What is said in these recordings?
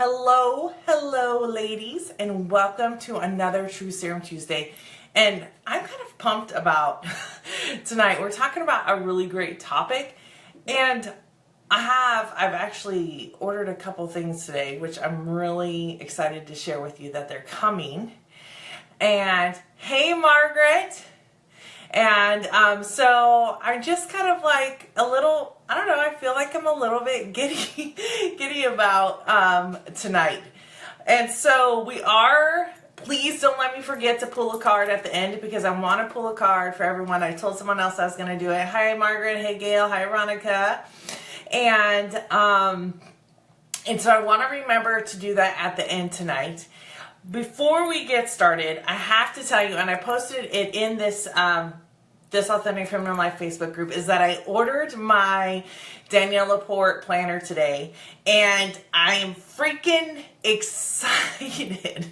Hello, ladies, and welcome to another True Serum Tuesday. And I'm kind of pumped about tonight. We're talking about a really great topic, and I've actually ordered a couple things today, which I'm really excited to share with you that they're coming. And hey, Margaret. And so I'm just kind of like a little, I don't know, I feel like I'm a little bit giddy about tonight. And so please don't let me forget to pull a card at the end, because I want to pull a card for everyone. I told someone else I was going to do it. Hi, Margaret. Hey, Gail. Hi, Veronica. And so I want to remember to do that at the end tonight. Before we get started, I have to tell you, and I posted it in this this Authentic Feminine Life Facebook group, is that I ordered my Danielle Laporte planner today, and I am freaking excited.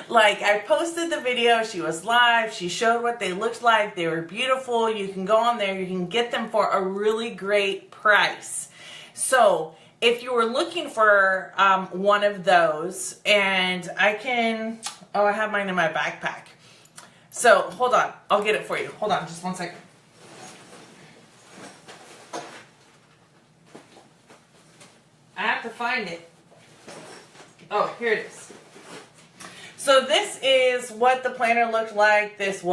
Like, I posted the video, she was live, she showed what they looked like, they were beautiful. You can go on there, you can get them for a really great price. So if you were looking for one of those, and I have mine in my backpack. So hold on, I'll get it for you. Hold on, just one second. I have to find it. Oh, here it is. So this is what the planner looked like this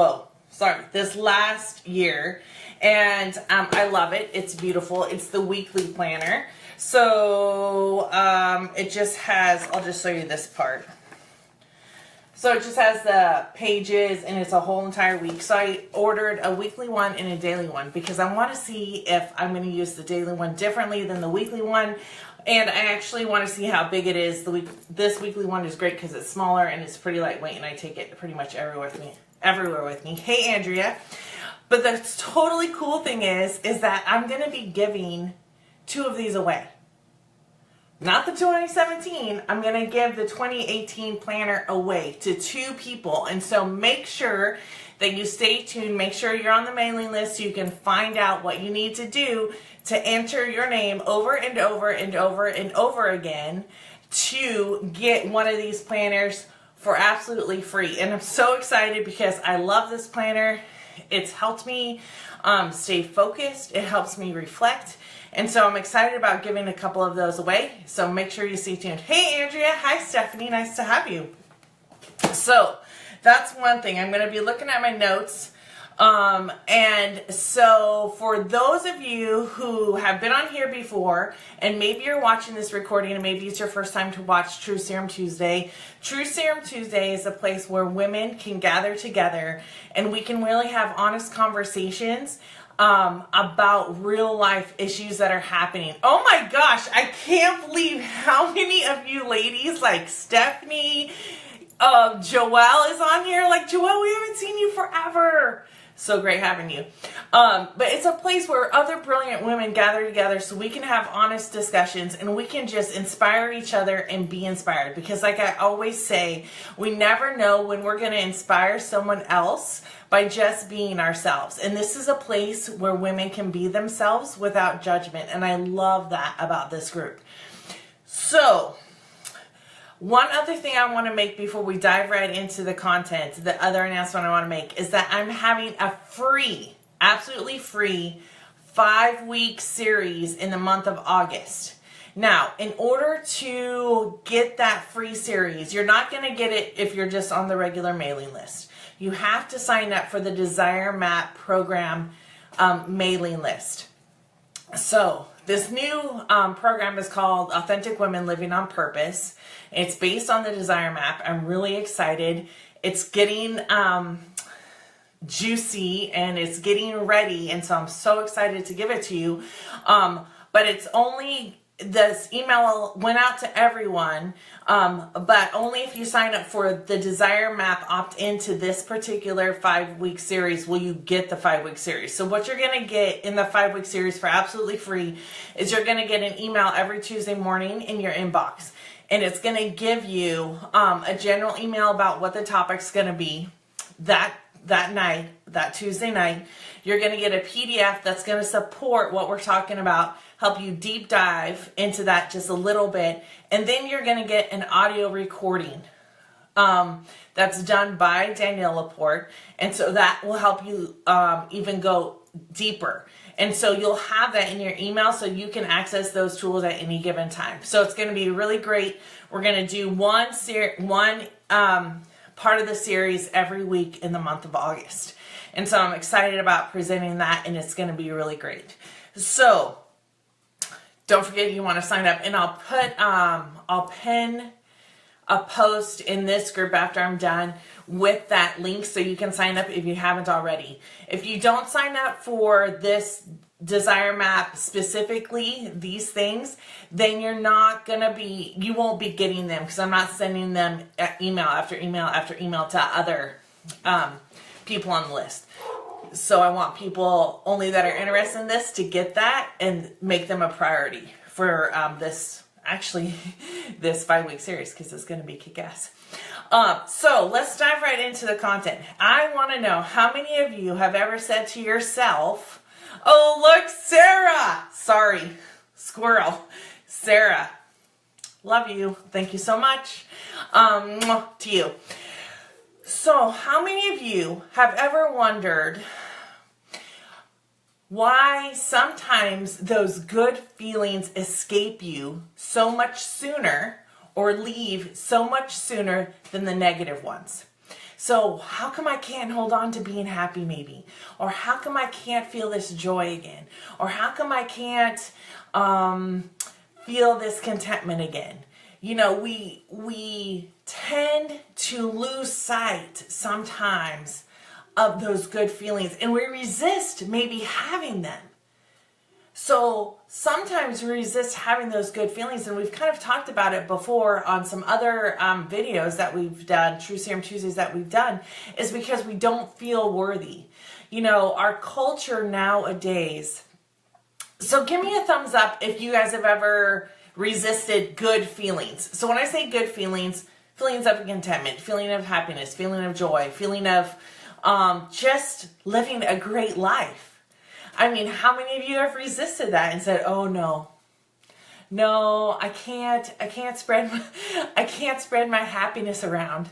last year. And I love it. It's beautiful. It's the weekly planner. So it just has, I'll just show you this part. So it just has the pages, and it's a whole entire week. So I ordered a weekly one and a daily one, because I want to see if I'm going to use the daily one differently than the weekly one. And I actually want to see how big it is. This weekly one is great because it's smaller and it's pretty lightweight, and I take it pretty much everywhere with me. Hey, Andrea. But the totally cool thing is that I'm going to be giving 2 of these away. Not the 2017, I'm going to give the 2018 planner away to 2 people. And so make sure that you stay tuned. Make sure you're on the mailing list so you can find out what you need to do to enter your name over and over and over and over again to get one of these planners for absolutely free. And I'm so excited because I love this planner. It's helped me stay focused. It helps me reflect. And so I'm excited about giving a couple of those away. So make sure you stay tuned. Hey, Andrea. Hi, Stephanie. Nice to have you. So that's one thing. I'm going to be looking at my notes. And so for those of you who have been on here before, and maybe you're watching this recording and maybe it's your first time to watch True Serum Tuesday, True Serum Tuesday is a place where women can gather together and we can really have honest conversations about real life issues that are happening. Oh my gosh, I can't believe how many of you ladies, like Stephanie, Joelle is on here. Like, Joelle, we haven't seen you forever. So great having you. But it's a place where other brilliant women gather together so we can have honest discussions and we can just inspire each other and be inspired. Because like I always say, we never know when we're going to inspire someone else by just being ourselves. And this is a place where women can be themselves without judgment. And I love that about this group. So one other thing I want to make before we dive right into the content, the other announcement I want to make, is that I'm having a free, absolutely free 5-week series in the month of August. Now, in order to get that free series, you're not going to get it if you're just on the regular mailing list. You have to sign up for the Desire Map program mailing list. So this new program is called Authentic Women Living on Purpose. It's based on the Desire Map. I'm really excited. It's getting juicy and it's getting ready. And so I'm so excited to give it to you. But it's only, this email went out to everyone, but only if you sign up for the Desire Map, opt into this particular 5-week series, will you get the 5-week series. So what you're going to get in the 5-week series for absolutely free is you're going to get an email every Tuesday morning in your inbox. And it's going to give you a general email about what the topic's going to be that night, that Tuesday night. You're going to get a PDF that's going to support what we're talking about, help you deep dive into that just a little bit. And then you're going to get an audio recording that's done by Danielle Laporte. And so that will help you even go deeper. And so you'll have that in your email so you can access those tools at any given time. So it's going to be really great. We're going to do one part of the series every week in the month of August. And so I'm excited about presenting that, and it's going to be really great. So don't forget you want to sign up, and I'll pin a post in this group after I'm done with that link so you can sign up if you haven't already. If you don't sign up for this desire map specifically, these things, then you won't be getting them, because I'm not sending them email after email after email to other people on the list. So I want people only that are interested in this to get that and make them a priority for this 5-week series, because it's going to be kick-ass. So let's dive right into the content. I want to know how many of you have ever said to yourself, oh, look, Sarah. Sorry, squirrel. Sarah. Love you. Thank you so much. To you. So how many of you have ever wondered why sometimes those good feelings escape you so much sooner or leave so much sooner than the negative ones? So how come I can't hold on to being happy maybe? Or how come I can't feel this joy again? Or how come I can't feel this contentment again? You know, we tend to lose sight sometimes of those good feelings, and we resist maybe having them. So sometimes we resist having those good feelings, and we've kind of talked about it before on some other videos that we've done, True Serum Tuesdays that we've done, is because we don't feel worthy. You know, our culture nowadays. So give me a thumbs up if you guys have ever resisted good feelings. So when I say good feelings, feelings of contentment, feeling of happiness, feeling of joy, feeling of just living a great life. I mean, how many of you have resisted that and said, "Oh no, I can't spread my happiness around,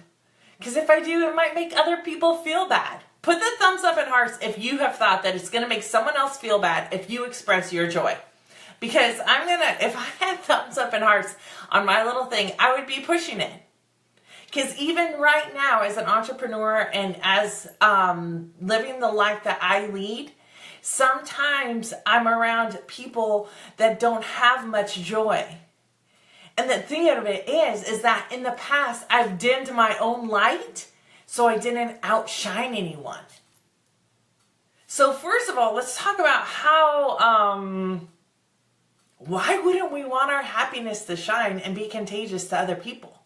because if I do, it might make other people feel bad." Put the thumbs up and hearts if you have thought that it's going to make someone else feel bad if you express your joy. Because if I had thumbs up and hearts on my little thing, I would be pushing it. Because even right now, as an entrepreneur and as living the life that I lead, sometimes I'm around people that don't have much joy. And the thing of it is that in the past, I've dimmed my own light so I didn't outshine anyone. So first of all, let's talk about how, why wouldn't we want our happiness to shine and be contagious to other people?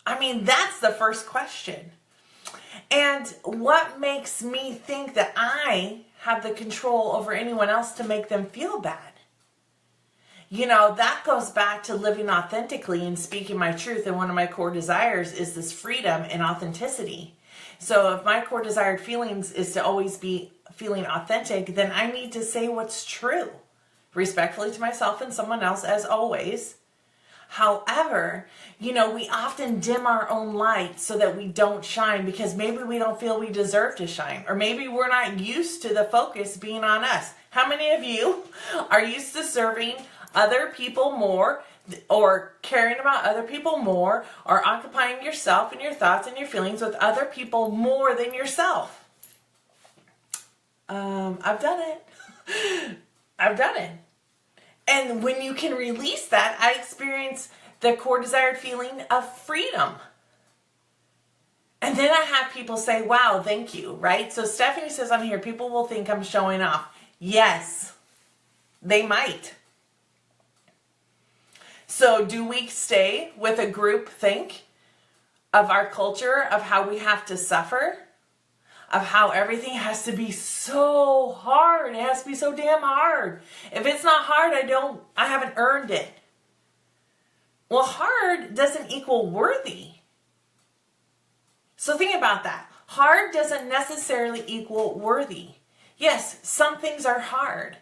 I mean, that's the first question. And what makes me think that I have the control over anyone else to make them feel bad? You know, that goes back to living authentically and speaking my truth. And one of my core desires is this freedom and authenticity. So if my core desired feelings is to always be feeling authentic, then I need to say what's true, respectfully to myself and someone else, as always. However, you know, we often dim our own light so that we don't shine, because maybe we don't feel we deserve to shine, or maybe we're not used to the focus being on us. How many of you are used to serving other people more, or caring about other people more, or occupying yourself and your thoughts and your feelings with other people more than yourself? I've done it. I've done it. And when you can release that, I experience the core desired feeling of freedom. And then I have people say, wow, thank you, right? So Stephanie says on here, people will think I'm showing off. Yes, they might. So do we stay with a group think of our culture, of how we have to suffer, of how everything has to be so hard? It has to be so damn hard. If it's not hard, I haven't earned it. Well, hard doesn't equal worthy. So think about that. Hard doesn't necessarily equal worthy. Yes, some things are hard.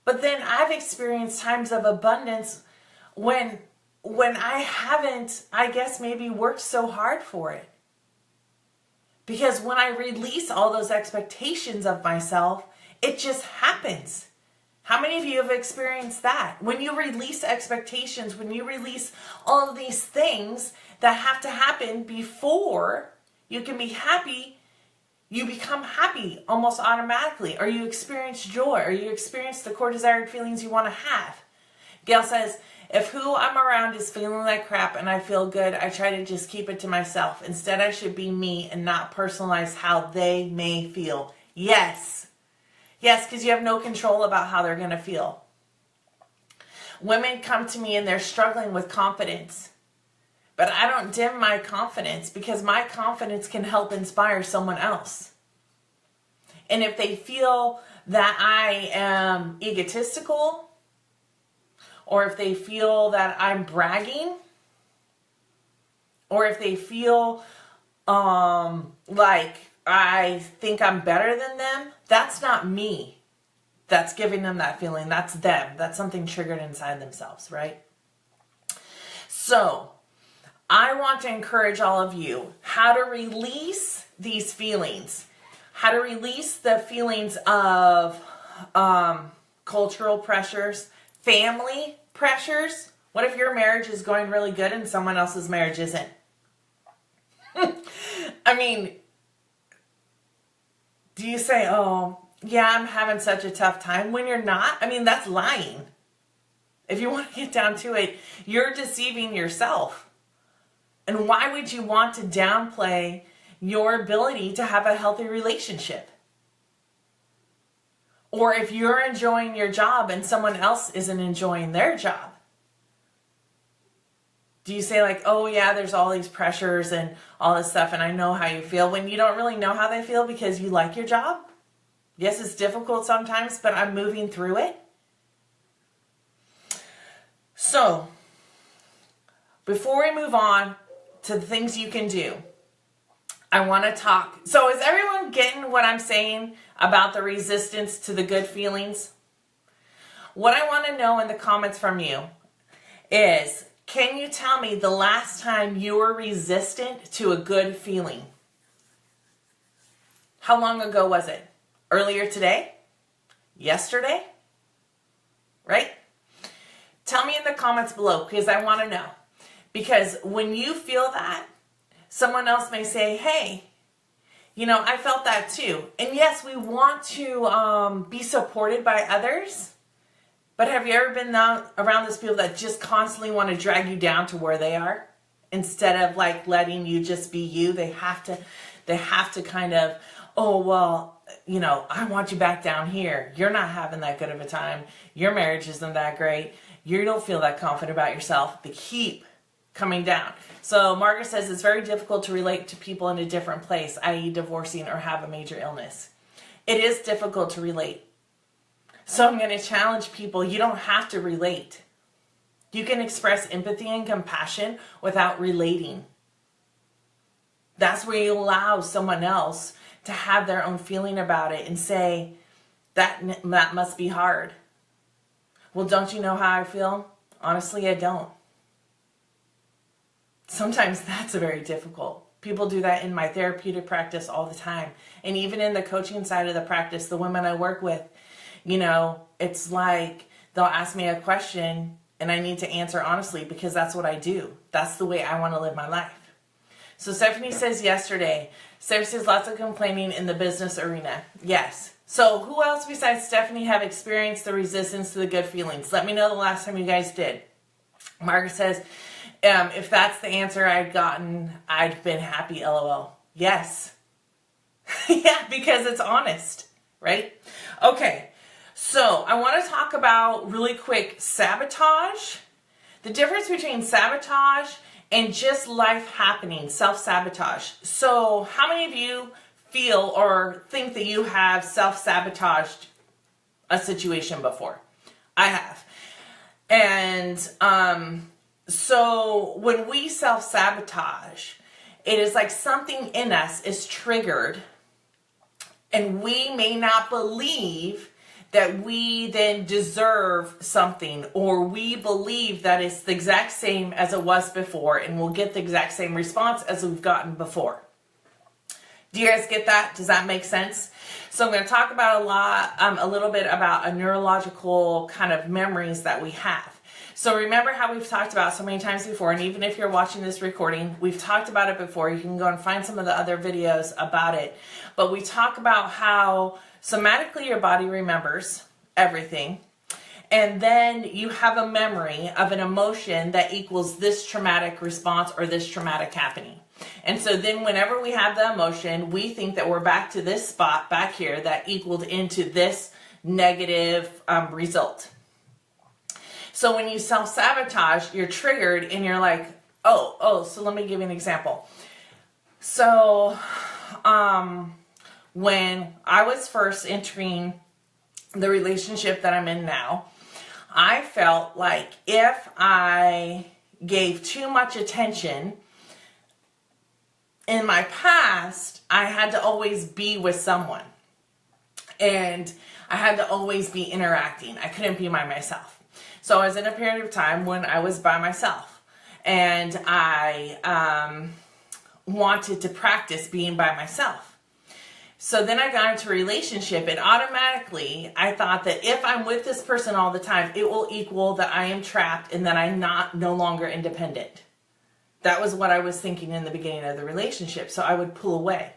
But then I've experienced times of abundance when I haven't, I guess, maybe worked so hard for it. Because when I release all those expectations of myself, it just happens. How many of you have experienced that? When you release expectations, when you release all of these things that have to happen before you can be happy, you become happy almost automatically, or you experience joy, or you experience the core desired feelings you want to have. Gail says, if who I'm around is feeling like crap and I feel good, I try to just keep it to myself. Instead, I should be me and not personalize how they may feel. Yes. Yes, because you have no control about how they're going to feel. Women come to me and they're struggling with confidence. But I don't dim my confidence because my confidence can help inspire someone else. And if they feel that I am egotistical, or if they feel that I'm bragging, or if they feel like I think I'm better than them, that's not me. That's giving them that feeling. That's them. That's something triggered inside themselves, right? So, I want to encourage all of you how to release these feelings, how to release the feelings of cultural pressures, family pressures. What if your marriage is going really good and someone else's marriage isn't? I mean, do you say, oh, yeah, I'm having such a tough time when you're not? I mean, that's lying. If you want to get down to it, you're deceiving yourself. And why would you want to downplay your ability to have a healthy relationship? Or if you're enjoying your job and someone else isn't enjoying their job, do you say like, oh yeah, there's all these pressures and all this stuff and I know how you feel, when you don't really know how they feel because you like your job? Yes, it's difficult sometimes, but I'm moving through it. So, before we move on to the things you can do, I want to talk. So is everyone getting what I'm saying about the resistance to the good feelings? What I want to know in the comments from you is, can you tell me the last time you were resistant to a good feeling? How long ago was it? Earlier today? Yesterday? Right? Tell me in the comments below because I want to know. Because when you feel that, someone else may say, hey, you know, I felt that too. And yes, we want to be supported by others. But have you ever been around those people that just constantly want to drag you down to where they are? Instead of like letting you just be you, they have to kind of, oh, well, you know, I want you back down here. You're not having that good of a time. Your marriage isn't that great. You don't feel that confident about yourself. They keep coming down. So Margaret says it's very difficult to relate to people in a different place, i.e. divorcing or have a major illness. It is difficult to relate. So I'm going to challenge people. You don't have to relate. You can express empathy and compassion without relating. That's where you allow someone else to have their own feeling about it and say, that must be hard. Well, don't you know how I feel? Honestly, I don't. Sometimes that's very difficult. People do that in my therapeutic practice all the time. And even in the coaching side of the practice, the women I work with, you know, it's like they'll ask me a question and I need to answer honestly because that's what I do. That's the way I want to live my life. So Stephanie says yesterday, Sarah says lots of complaining in the business arena. Yes. So who else besides Stephanie have experienced the resistance to the good feelings? Let me know the last time you guys did. Margaret says, if that's the answer I'd gotten, I'd been happy, LOL. Yes. Yeah, because it's honest, right? Okay. So I want to talk about really quick sabotage. The difference between sabotage and just life happening, self-sabotage. So how many of you feel or think that you have self-sabotaged a situation before? I have. And so when we self-sabotage, it is like something in us is triggered and we may not believe that we then deserve something, or we believe that it's the exact same as it was before and we'll get the exact same response as we've gotten before. Do you guys get that? Does that make sense? So I'm going to talk about a little bit about a neurological kind of memories that we have. So remember how we've talked about so many times before, and even if you're watching this recording, we've talked about it before. You can go and find some of the other videos about it. But we talk about how somatically your body remembers everything. And then you have a memory of an emotion that equals this traumatic response or this traumatic happening. And so then whenever we have the emotion, we think that we're back to this spot back here that equaled into this negative result. So when you self-sabotage, you're triggered and you're like, so let me give you an example. So when I was first entering the relationship that I'm in now, I felt like if I gave too much attention in my past, I had to always be with someone. And I had to always be interacting. I couldn't be by myself. So I was in a period of time when I was by myself. And I wanted to practice being by myself. So then I got into a relationship, and automatically I thought that if I'm with this person all the time, it will equal that I am trapped and that I'm no longer independent. That was what I was thinking in the beginning of the relationship. So I would pull away.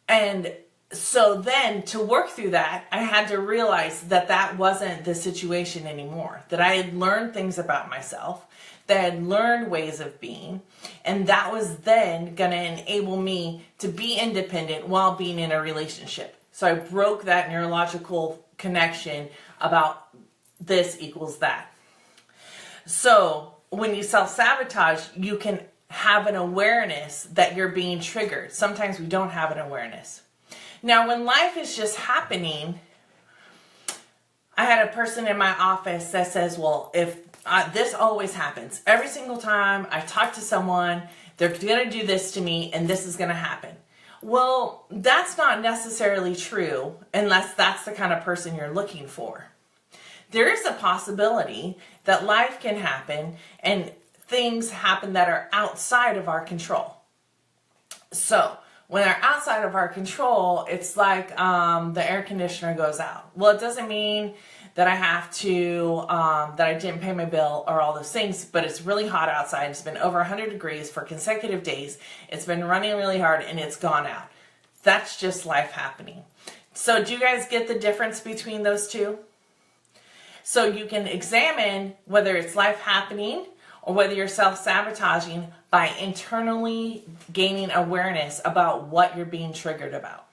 And so then to work through that, I had to realize that that wasn't the situation anymore. That I had learned things about myself, that I had learned ways of being, and that was then going to enable me to be independent while being in a relationship. So I broke that neurological connection about this equals that. So when you self-sabotage, you can have an awareness that you're being triggered. Sometimes we don't have an awareness. Now, when life is just happening, I had a person in my office that says, well, if this always happens, every single time I talk to someone, they're going to do this to me and this is going to happen. Well, that's not necessarily true unless that's the kind of person you're looking for. There is a possibility that life can happen and things happen that are outside of our control. So when they're outside of our control, it's like the air conditioner goes out. Well, it doesn't mean that I have to, that I didn't pay my bill or all those things, but it's really hot outside. It's been over 100 degrees for consecutive days. It's been running really hard and it's gone out. That's just life happening. So do you guys get the difference between those two? So you can examine whether it's life happening or whether you're self-sabotaging by internally gaining awareness about what you're being triggered about.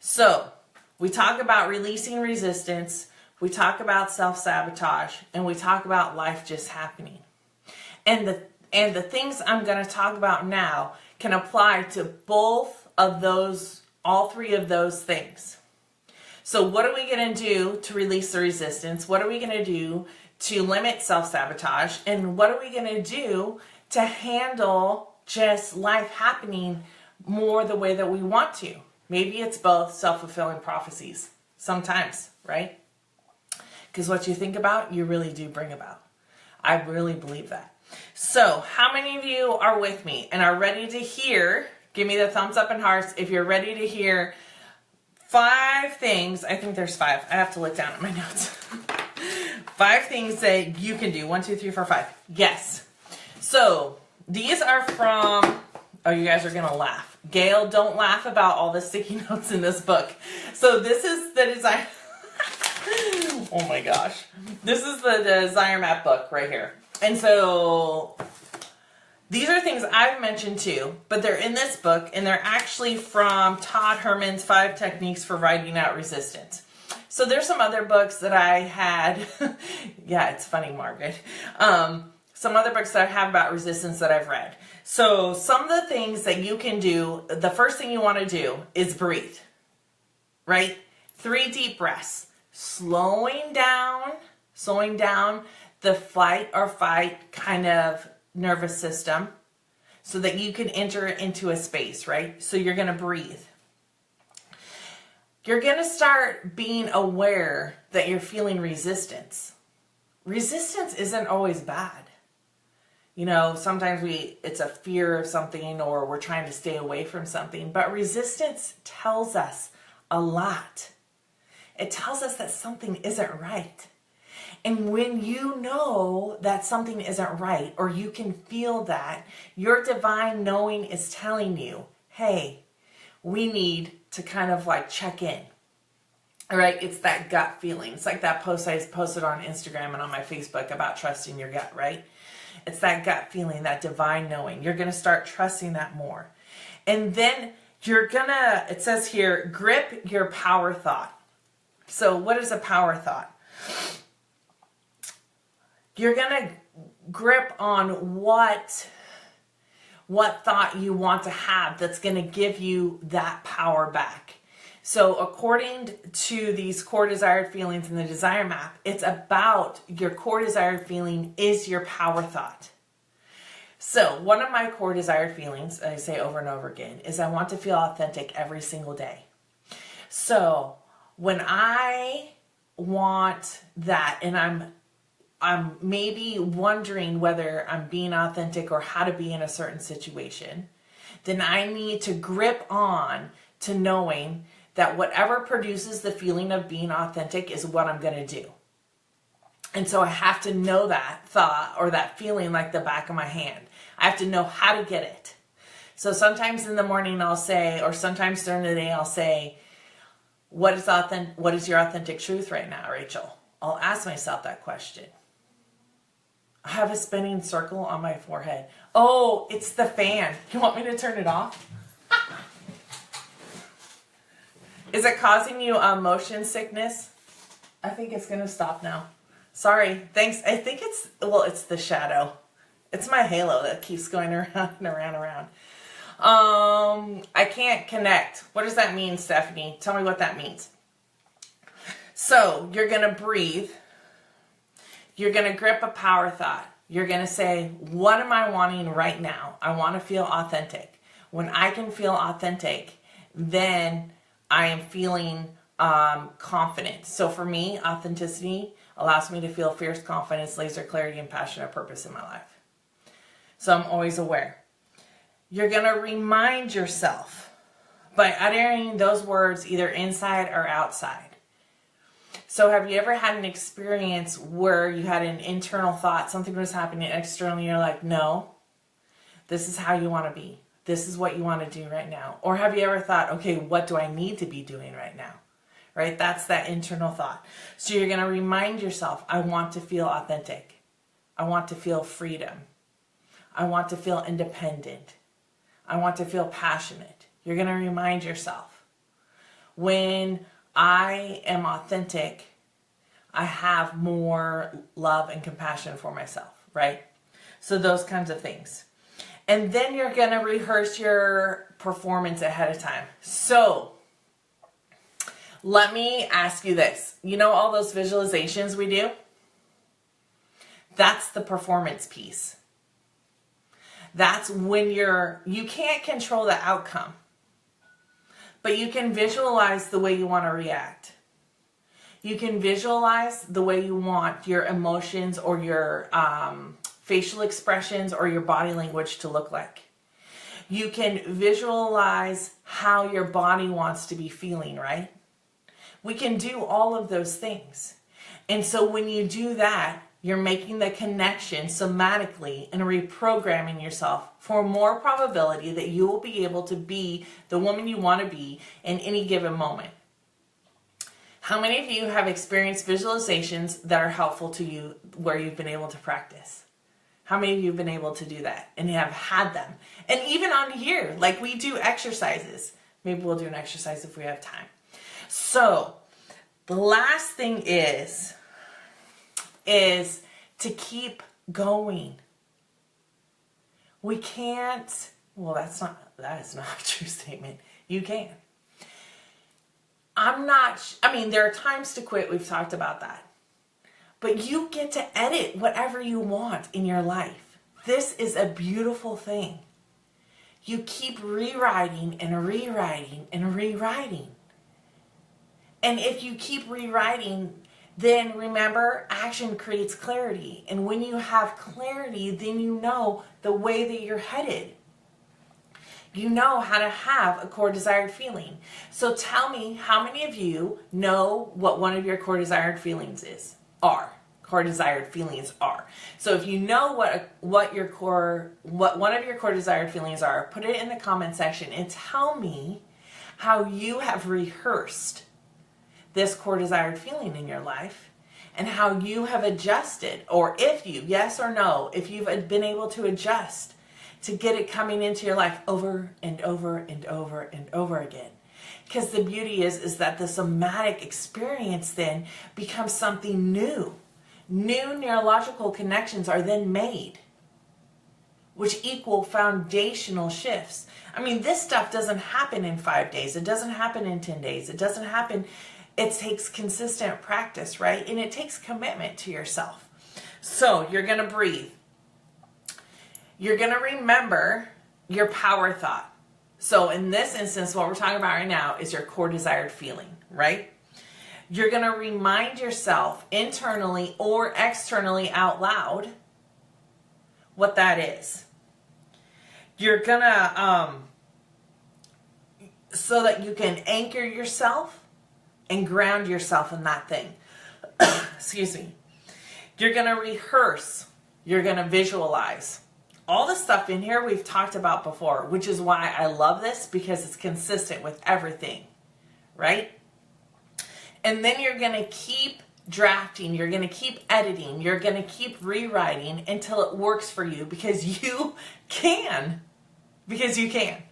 So we talk about releasing resistance, we talk about self-sabotage, and we talk about life just happening. And the things I'm going to talk about now can apply to both of those, all three of those things. So what are we going to do to release the resistance? What are we going to do to limit self-sabotage? And what are we going to do to handle just life happening more the way that we want to? Maybe it's both self-fulfilling prophecies sometimes, right? Because what you think about, you really do bring about. I really believe that. So how many of you are with me and are ready to hear? Give me the thumbs up and hearts if you're ready to hear 5 things. I think there's 5. I have to look down at my notes. 5 things that you can do. 1, 2, 3, 4, 5. Yes. So these are from, oh, you guys are going to laugh. Gail, don't laugh about all the sticky notes in this book. So this is the design. Oh my gosh. This is the Desire Map book right here. And so these are things I've mentioned too, but they're in this book and they're actually from Todd Herman's 5 Techniques for Writing Out Resistance. So there's some other books that I had. Yeah, it's funny, Margaret. Some other books that I have about resistance that I've read. So some of the things that you can do, the first thing you want to do is breathe, right? 3 deep breaths, slowing down the flight or fight kind of nervous system so that you can enter into a space, right? So you're going to breathe. you're going to start being aware that you're feeling resistance. Resistance isn't always bad. You know, sometimes it's a fear of something, or we're trying to stay away from something, but resistance tells us a lot. It tells us that something isn't right. And when you know that something isn't right, or you can feel that, your divine knowing is telling you, hey, we need to kind of like check in. All right, it's that gut feeling. It's like that post I posted on Instagram and on my Facebook about trusting your gut, right? It's that gut feeling, that divine knowing. You're going to start trusting that more. And then you're going to, it says here, grip your power thought. So what is a power thought? You're going to grip on what thought you want to have that's going to give you that power back. So according to these core desired feelings in the desire map, it's about your core desired feeling is your power thought. So one of my core desired feelings, I say over and over again, is I want to feel authentic every single day. So when I want that, and I'm maybe wondering whether I'm being authentic or how to be in a certain situation, then I need to grip on to knowing that whatever produces the feeling of being authentic is what I'm going to do. And so I have to know that thought or that feeling like the back of my hand. I have to know how to get it. So sometimes in the morning I'll say, or sometimes during the day I'll say, what is your authentic truth right now, Rachel? I'll ask myself that question. I have a spinning circle on my forehead. Oh, it's the fan. You want me to turn it off? Is it causing you motion sickness? I think it's going to stop now. Sorry. Thanks. I think it's the shadow. It's my halo that keeps going around and around and around. I can't connect. What does that mean, Stephanie? Tell me what that means. So you're going to breathe. You're going to grip a power thought. You're going to say, what am I wanting right now? I want to feel authentic. When I can feel authentic, then I am feeling confident. So for me, authenticity allows me to feel fierce confidence, laser clarity, and passionate purpose in my life. So I'm always aware. You're going to remind yourself by uttering those words either inside or outside. So have you ever had an experience where you had an internal thought, something was happening externally, and you're like, no, this is how you want to be. This is what you want to do right now. Or have you ever thought, okay, what do I need to be doing right now? Right? That's that internal thought. So you're going to remind yourself, I want to feel authentic. I want to feel freedom. I want to feel independent. I want to feel passionate. You're going to remind yourself, when I am authentic, I have more love and compassion for myself, right? So those kinds of things. And then you're going to rehearse your performance ahead of time. So let me ask you this. You know all those visualizations we do? That's the performance piece. That's when you can't control the outcome, but you can visualize the way you want to react. You can visualize the way you want your emotions or your facial expressions or your body language to look like. You can visualize how your body wants to be feeling, right? We can do all of those things. And so when you do that, you're making the connection somatically and reprogramming yourself for more probability that you will be able to be the woman you want to be in any given moment. How many of you have experienced visualizations that are helpful to you where you've been able to practice? How many of you have been able to do that and have had them? And even on here, like we do exercises. Maybe we'll do an exercise if we have time. So the last thing is to keep going. We can't, well, that is not a true statement. You can. There are times to quit. We've talked about that. But you get to edit whatever you want in your life. This is a beautiful thing. You keep rewriting and rewriting and rewriting. And if you keep rewriting, then remember, action creates clarity. And when you have clarity, then you know the way that you're headed. You know how to have a core desired feeling. So tell me, how many of you know what one of your core desired feelings are? Core desired feelings are. So if you know what one of your core desired feelings are, put it in the comment section and tell me how you have rehearsed this core desired feeling in your life and how you have adjusted, or if you, yes or no, if you've been able to adjust to get it coming into your life over and over and over and over again. Because the beauty is that the somatic experience then becomes something new. New neurological connections are then made, which equal foundational shifts. I mean, this stuff doesn't happen in 5 days. It doesn't happen in 10 days. It doesn't happen. It takes consistent practice, right? And it takes commitment to yourself. So you're going to breathe. You're going to remember your power thought. So in this instance, what we're talking about right now is your core desired feeling, right? You're going to remind yourself internally or externally out loud what that is. You're going to, so that you can anchor yourself and ground yourself in that thing. Excuse me. You're going to rehearse. You're going to visualize. All the stuff in here we've talked about before, which is why I love this, because it's consistent with everything, right? And then you're going to keep drafting, you're going to keep editing, you're going to keep rewriting until it works for you, because you can. Because you can.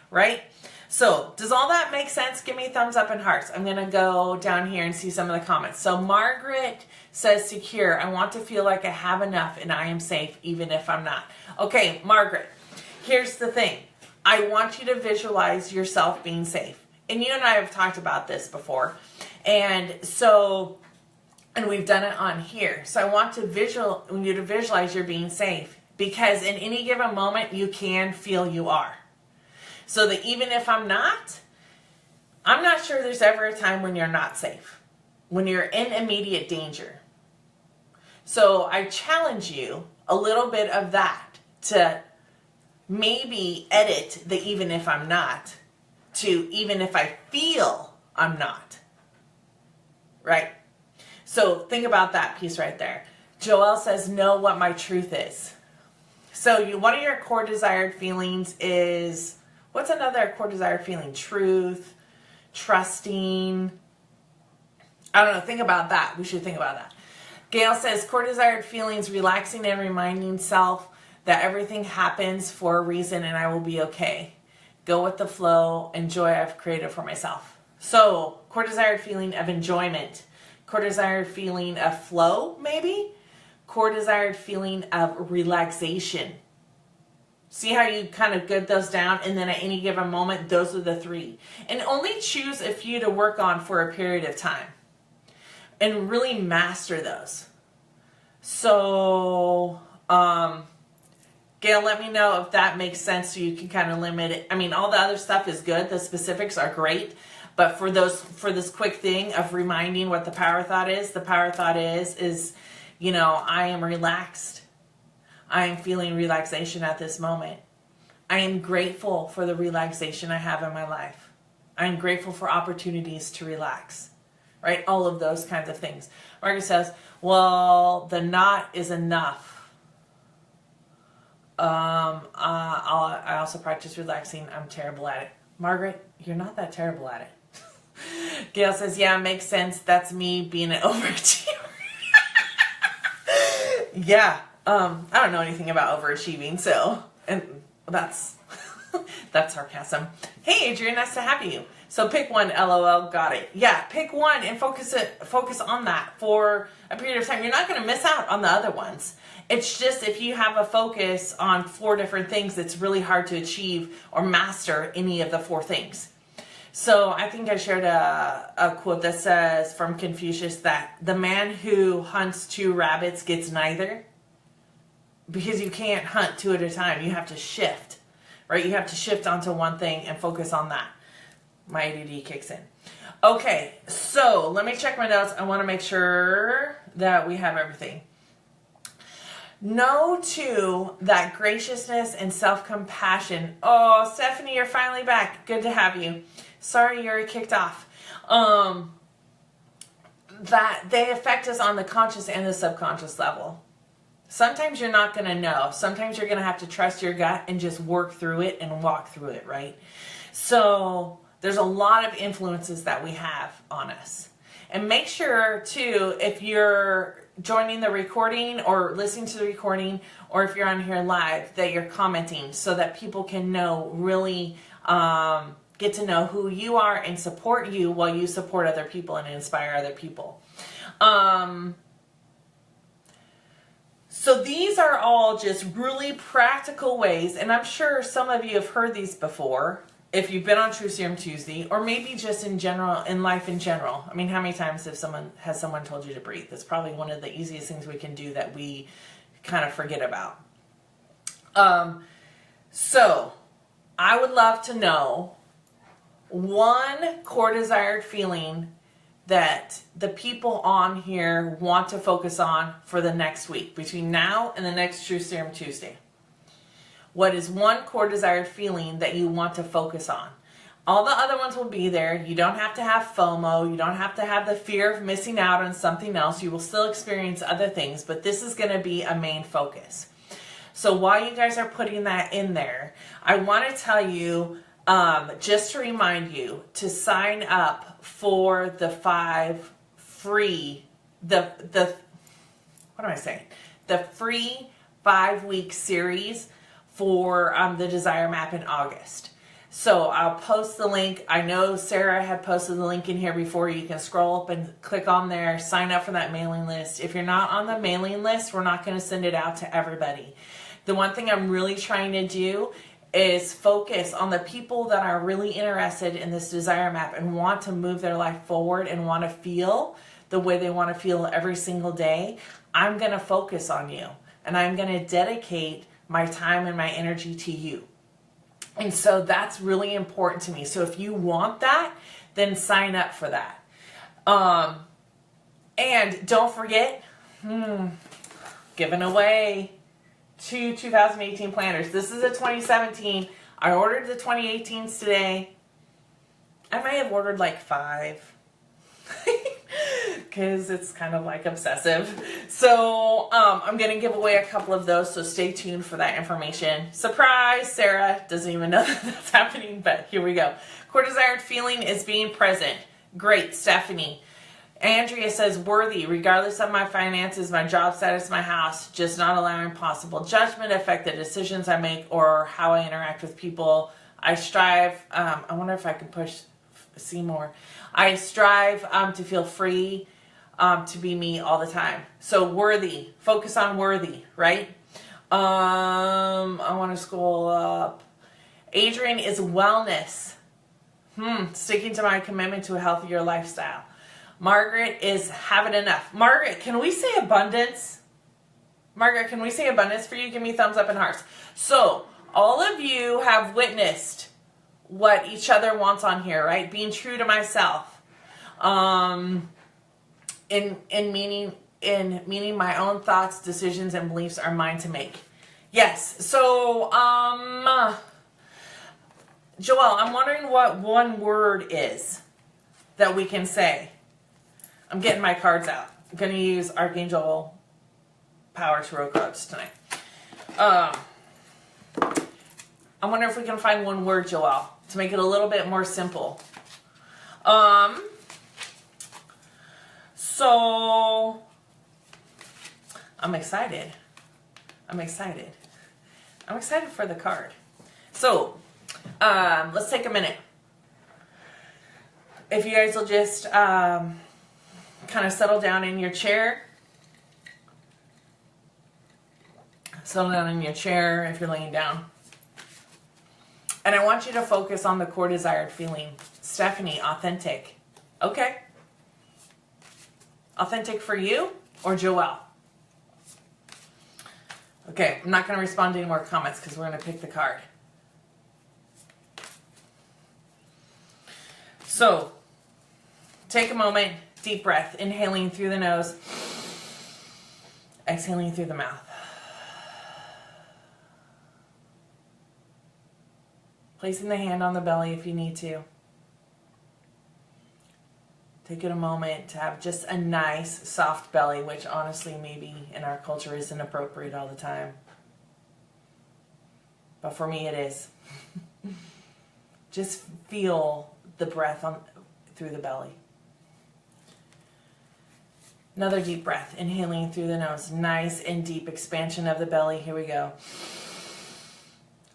Right? So, does all that make sense? Give me thumbs up and hearts. I'm going to go down here and see some of the comments. So, Margaret says, secure. I want to feel like I have enough and I am safe even if I'm not. Okay, Margaret, here's the thing. I want you to visualize yourself being safe. And you and I have talked about this before. And so, and we've done it on here. So I want you to visualize you're being safe, because in any given moment, you can feel you are. So that even if I'm not sure there's ever a time when you're not safe, when you're in immediate danger. So I challenge you a little bit of that to maybe edit the even if I'm not to even if I feel I'm not. Right? So think about that piece right there. Joelle says, know what my truth is. So one of your core desired feelings is, what's another core desired feeling? Truth, trusting. I don't know. Think about that. We should think about that. Gail says, core desired feelings, relaxing and reminding self that everything happens for a reason and I will be okay. Go with the flow, enjoy I've created for myself. So, core desired feeling of enjoyment, core desired feeling of flow, maybe, core desired feeling of relaxation. See how you kind of get those down, and then at any given moment, those are the 3. And only choose a few to work on for a period of time. And really master those. So, Gail, let me know if that makes sense so you can kind of limit it. I mean, all the other stuff is good. The specifics are great. But for this quick thing of reminding what the power thought is, the power thought is, I am relaxed. I am feeling relaxation at this moment. I am grateful for the relaxation I have in my life. I am grateful for opportunities to relax. Right? All of those kinds of things. Margaret says, well, the not is enough. I also practice relaxing. I'm terrible at it. Margaret, you're not that terrible at it. Gail says, yeah, makes sense. That's me being an overachiever. Yeah. I don't know anything about overachieving, so, and that's sarcasm. Hey, Adrian, nice to have you. So pick one, LOL, got it. Yeah, pick one and focus on that for a period of time. You're not going to miss out on the other ones. It's just if you have a focus on 4 different things, it's really hard to achieve or master any of the 4 things. So I think I shared a quote that says from Confucius that the man who hunts 2 rabbits gets neither, because you can't hunt 2 at a time. You have to shift, right? You have to shift onto one thing and focus on that. My ADD kicks in. Okay, so let me check my notes. I want to make sure that we have everything. Know too that graciousness and self-compassion. Oh, Stephanie, you're finally back. Good to have you. Sorry you're kicked off. That they affect us on the conscious and the subconscious level. Sometimes you're not going to know. Sometimes you're going to have to trust your gut and just work through it and walk through it, right? So there's a lot of influences that we have on us. And make sure too, if you're joining the recording or listening to the recording, or if you're on here live, that you're commenting so that people can know, really get to know who you are and support you while you support other people and inspire other people. So these are all just really practical ways, and I'm sure some of you have heard these before if you've been on True Serum Tuesday, or maybe just in general, in life in general. I mean, how many times has someone told you to breathe? That's probably one of the easiest things we can do that we kind of forget about. So I would love to know one core desired feeling that the people on here want to focus on for the next week, between now and the next True Serum Tuesday. What is one core desired feeling that you want to focus on? All the other ones will be there. You don't have to have FOMO. You don't have to have the fear of missing out on something else. You will still experience other things, but this is going to be a main focus. So while you guys are putting that in there, I want to tell you, just to remind you to sign up for the 5 free, what am I saying? The free 5-week series for the Desire Map in August. So I'll post the link. I know Sarah had posted the link in here before. You can scroll up and click on there, sign up for that mailing list. If you're not on the mailing list, we're not going to send it out to everybody. The one thing I'm really trying to do is focus on the people that are really interested in this Desire Map and want to move their life forward and want to feel the way they want to feel every single day. I'm going to focus on you, and I'm going to dedicate my time and my energy to you. And so that's really important to me. So if you want that, then sign up for that. And don't forget, giving away 2 2018 planners. This is a 2017. I ordered the 2018s today. I may have ordered like 5. Because it's kind of like obsessive. So I'm going to give away a couple of those, so stay tuned for that information. Surprise! Sarah doesn't even know that that's happening, but here we go. Core desired feeling is being present. Great, Stephanie. Andrea says, worthy, regardless of my finances, my job status, my house, just not allowing possible judgment affect the decisions I make or how I interact with people. I strive, I wonder if I can see more. I strive to feel free, to be me all the time. So worthy, focus on worthy, right? I want to scroll up. Adrian is wellness. Sticking to my commitment to a healthier lifestyle. Margaret is having enough. Margaret, can we say abundance? Margaret, can we say abundance for you? Give me thumbs up and hearts. So all of you have witnessed what each other wants on here, right? Being true to myself. In meaning my own thoughts, decisions, and beliefs are mine to make. Yes. So, Joelle, I'm wondering what one word is that we can say. I'm getting my cards out. I'm going to use Archangel Power Tarot cards tonight. I wonder if we can find one word, Joelle, to make it a little bit more simple. So, I'm excited. I'm excited for the card. So, let's take a minute. If you guys will just kind of settle down in your chair. Settle down in your chair if you're laying down. And I want you to focus on the core desired feeling. Stephanie, authentic. Okay. Authentic for you or Joelle? Okay, I'm not going to respond to any more comments because we're going to pick the card. So, take a moment, deep breath, inhaling through the nose, exhaling through the mouth. Placing the hand on the belly if you need to. Take it a moment to have just a nice, soft belly, which honestly maybe in our culture isn't appropriate all the time. But for me it is. Just feel the breath through the belly. Another deep breath, inhaling through the nose. Nice and deep expansion of the belly. Here we go.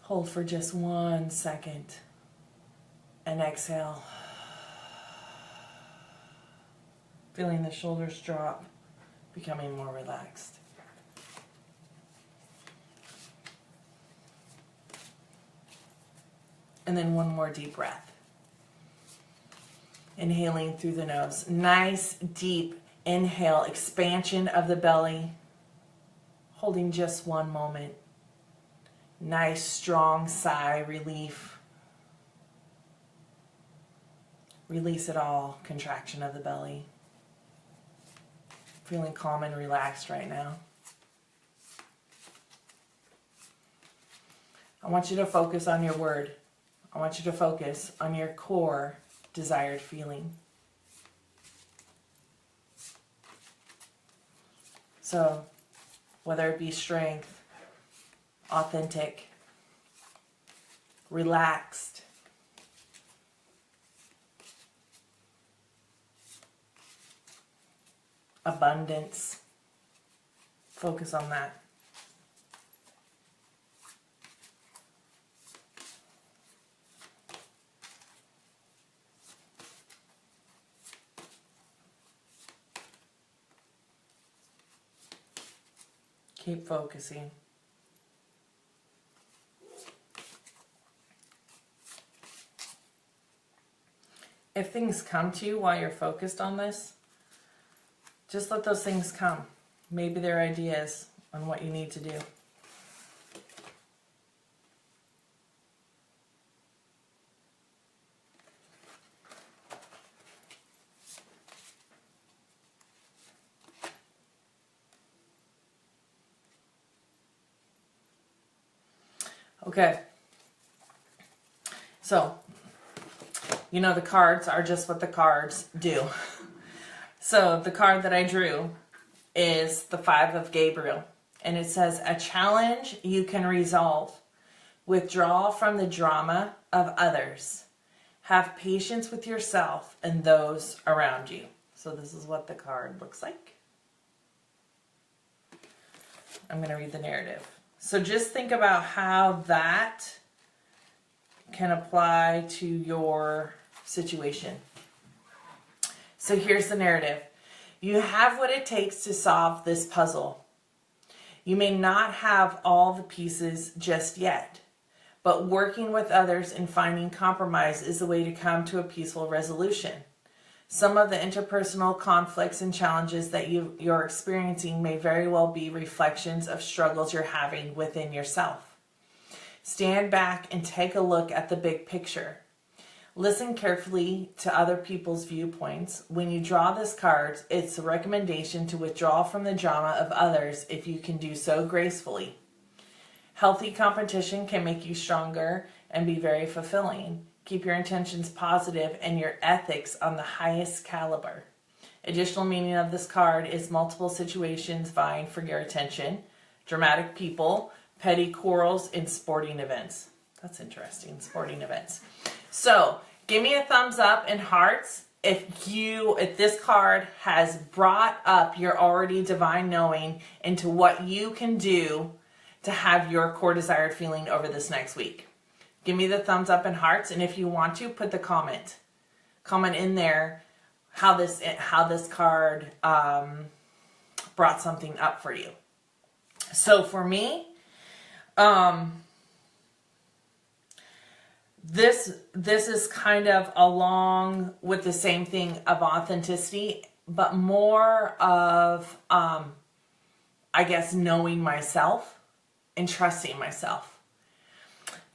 Hold for just 1 second. And exhale. Feeling the shoulders drop, becoming more relaxed. And then one more deep breath. Inhaling through the nose. Nice, deep inhale, expansion of the belly. Holding just one moment. Nice, strong sigh, relief. Release it all, contraction of the belly. Feeling calm and relaxed right now. I want you to focus on your word. I want you to focus on your core desired feeling. So, whether it be strength, authentic, relaxed, abundance, focus on that. Keep focusing. If things come to you while you're focused on this, just let those things come. Maybe they're ideas on what you need to do. Okay, so, you know the cards are just what the cards do. So the card that I drew is the 5 of Gabriel, and it says, a challenge you can resolve. Withdraw from the drama of others. Have patience with yourself and those around you. So this is what the card looks like. I'm going to read the narrative. So just think about how that can apply to your situation. So here's the narrative. You have what it takes to solve this puzzle. You may not have all the pieces just yet, but working with others and finding compromise is the way to come to a peaceful resolution. Some of the interpersonal conflicts and challenges that you're experiencing may very well be reflections of struggles you're having within yourself. Stand back and take a look at the big picture. Listen carefully to other people's viewpoints. When you draw this card, it's a recommendation to withdraw from the drama of others if you can do so gracefully. Healthy competition can make you stronger and be very fulfilling. Keep your intentions positive and your ethics on the highest caliber. Additional meaning of this card is multiple situations vying for your attention, dramatic people, petty quarrels, and sporting events. That's interesting, sporting events. So, give me a thumbs up and hearts if this card has brought up your already divine knowing into what you can do to have your core desired feeling over this next week. Give me the thumbs up and hearts, and if you want to, put the comment in there how this card brought something up for you. So for me, this is kind of along with the same thing of authenticity, but more of I guess knowing myself and trusting myself.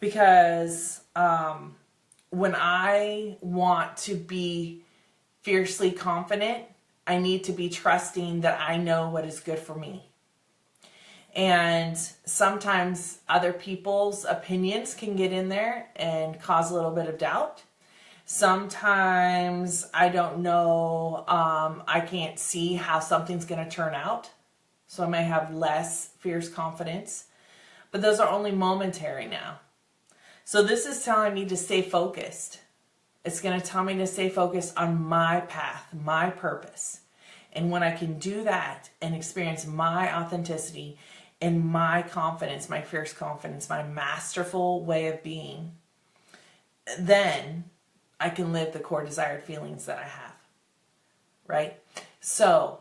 Because when I want to be fiercely confident, I need to be trusting that I know what is good for me. And sometimes other people's opinions can get in there and cause a little bit of doubt. Sometimes I don't know, I can't see how something's going to turn out. So I may have less fierce confidence. But those are only momentary now. So this is telling me to stay focused. It's going to tell me to stay focused on my path, my purpose. And when I can do that and experience my authenticity and my confidence, my fierce confidence, my masterful way of being, then I can live the core desired feelings that I have, right? So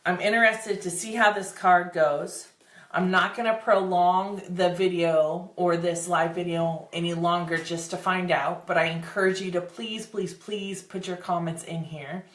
I'm interested to see how this card goes. I'm not going to prolong the video or this live video any longer just to find out, but I encourage you to please, please, please put your comments in here.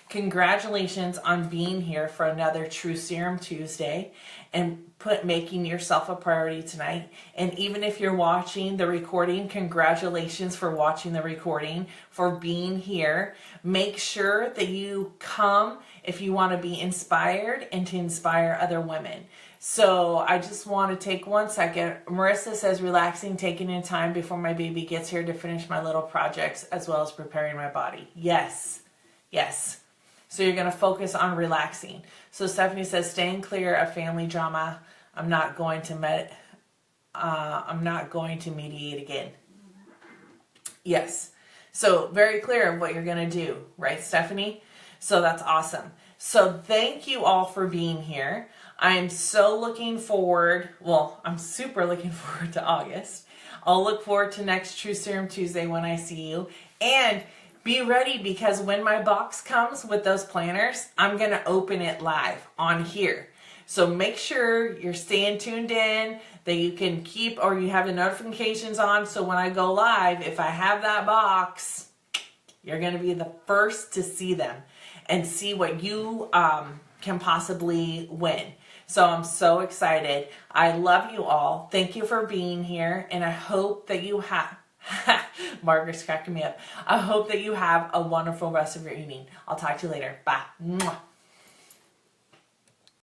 Congratulations on being here for another True Serum Tuesday and making yourself a priority tonight. And even if you're watching the recording, congratulations for watching the recording, for being here. Make sure that you come if you want to be inspired and to inspire other women. So I just want to take 1 second. Marissa says, relaxing, taking in time before my baby gets here to finish my little projects as well as preparing my body. Yes, yes. So you're going to focus on relaxing. So Stephanie says, staying clear of family drama. I'm not going to mediate again. Yes. So very clear of what you're going to do, right, Stephanie? So that's awesome. So thank you all for being here. I am so looking forward, well, I'm super looking forward to August. I'll look forward to next True Serum Tuesday when I see you. And be ready, because when my box comes with those planners, I'm going to open it live on here. So make sure you're staying tuned in, that you can keep, or you have the notifications on, so when I go live, if I have that box, you're going to be the first to see them and see what you can possibly win. So I'm so excited. I love you all. Thank you for being here, and I hope that you have... Margaret's cracking me up. I hope that you have a wonderful rest of your evening. I'll talk to you later. Bye. Mwah.